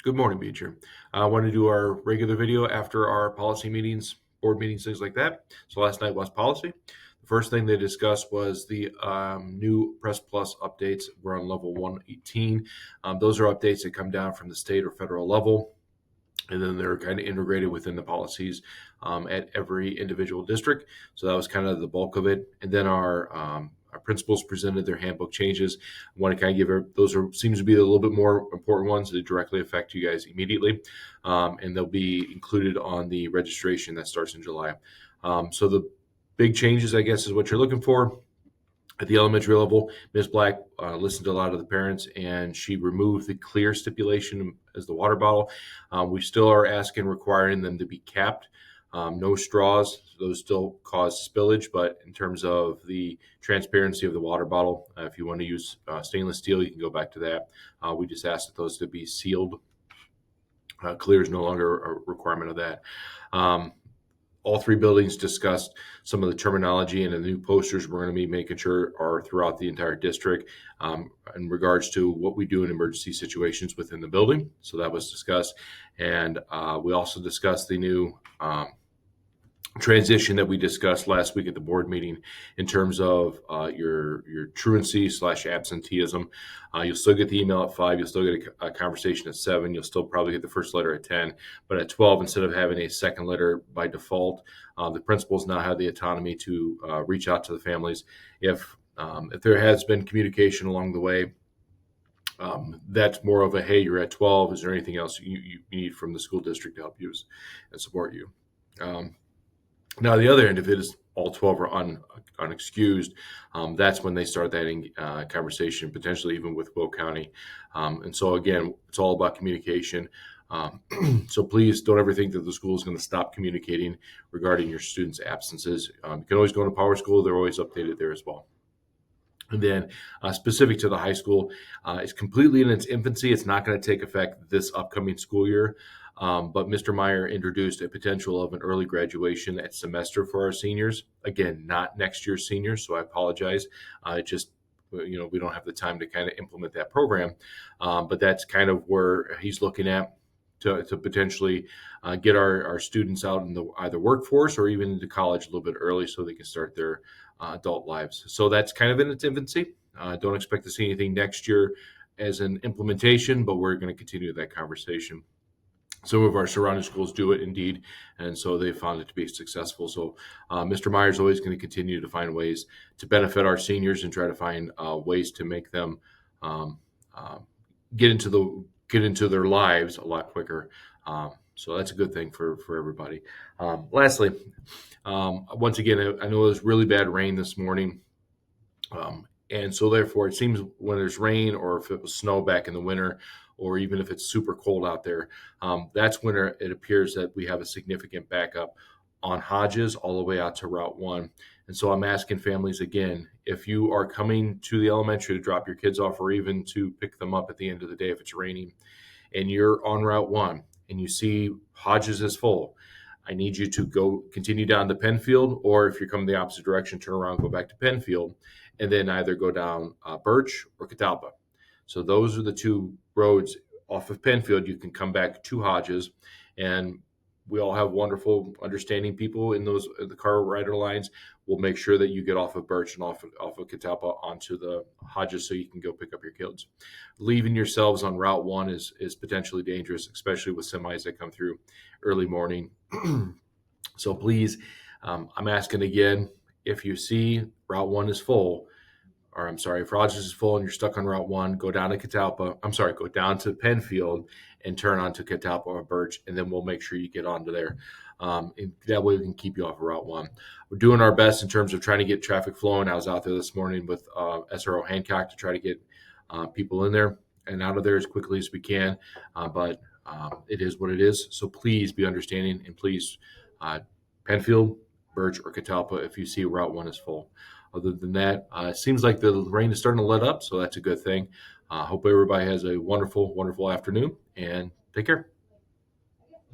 Good morning, Beecher. I want to do our regular video after our policy meetings, board meetings, things like that. So last night was policy. The first thing they discussed was the new Press Plus updates. We're on level 118. Those are updates that come down from the state or federal level, and then they're kind of integrated within the policies at every individual district. So that was kind of the bulk of it. And then our principals presented their handbook changes. I want to kind of those are seems to be a little bit more important ones that directly affect you guys immediately, and they'll be included on the registration that starts in July. So the big changes, I guess, is what you're looking for. At the elementary level, Ms. Black listened to a lot of the parents, and she removed the clear stipulation as the water bottle. We still are requiring them to be capped. No straws; those still cause spillage. But in terms of the transparency of the water bottle, if you want to use stainless steel, you can go back to that. We just asked that those to be sealed. Clear is no longer a requirement of that. All three buildings discussed some of the terminology, and the new posters we're going to be making sure are throughout the entire district in regards to what we do in emergency situations within the building. So that was discussed. And we also discussed the new transition that we discussed last week at the board meeting in terms of your truancy / absenteeism. You'll still get the email at 5. You'll still get a conversation at 7. You'll still probably get the first letter at 10. But at 12, instead of having a second letter by default, the principals now have the autonomy to reach out to the families. If there has been communication along the way, that's more of a, hey, you're at 12. Is there anything else you need from the school district to help you and support you? Now, the other end of it is all 12 are unexcused. That's when they start that conversation, potentially even with Will County. And so, again, it's all about communication. So please don't ever think that the school is going to stop communicating regarding your students' absences. You can always go to Power School. They're always updated there as well. And then specific to the high school, it's completely in its infancy. It's not going to take effect this upcoming school year. But Mr. Meyer introduced a potential of an early graduation at semester for our seniors. Again, not next year's seniors, so I apologize. We don't have the time to kind of implement that program. But that's kind of where he's looking at to potentially get our students out in the either workforce or even into college a little bit early so they can start their adult lives. So that's kind of in its infancy. Don't expect to see anything next year as an implementation, but we're going to continue that conversation. Some of our surrounding schools do it indeed, and so they found it to be successful. So Mr. Meyer is always going to continue to find ways to benefit our seniors and try to find ways to make them get into their lives a lot quicker. So that's a good thing for everybody. Lastly, once again, I know there's really bad rain this morning. And so therefore, it seems when there's rain or if it was snow back in the winter, or even if it's super cold out there, that's when it appears that we have a significant backup on Hodges all the way out to Route 1. And so I'm asking families again, if you are coming to the elementary to drop your kids off or even to pick them up at the end of the day if it's raining, and you're on Route 1 and you see Hodges is full, I need you to go continue down to Penfield, or if you're coming the opposite direction, turn around, go back to Penfield, and then either go down Birch or Catalpa. So those are the two roads off of Penfield. You can come back to Hodges, and we all have wonderful, understanding people in the car rider lines. We'll make sure that you get off of Birch and off of Catalpa onto the Hodges so you can go pick up your kids. Leaving yourselves on Route 1 is potentially dangerous, especially with semis that come through early morning. So please, I'm asking again, if you see Route 1 is full, or I'm sorry, if Rogers is full and you're stuck on Route 1, go down to Penfield and turn onto Catalpa or Birch, and then we'll make sure you get onto there. And that way we can keep you off of Route 1. We're doing our best in terms of trying to get traffic flowing. I was out there this morning with SRO Hancock to try to get people in there and out of there as quickly as we can, but it is what it is. So please be understanding, and please, Penfield, Birch, or Catalpa if you see Route 1 is full. Other than that, it seems like the rain is starting to let up, so that's a good thing. Hope everybody has a wonderful, wonderful afternoon, and take care.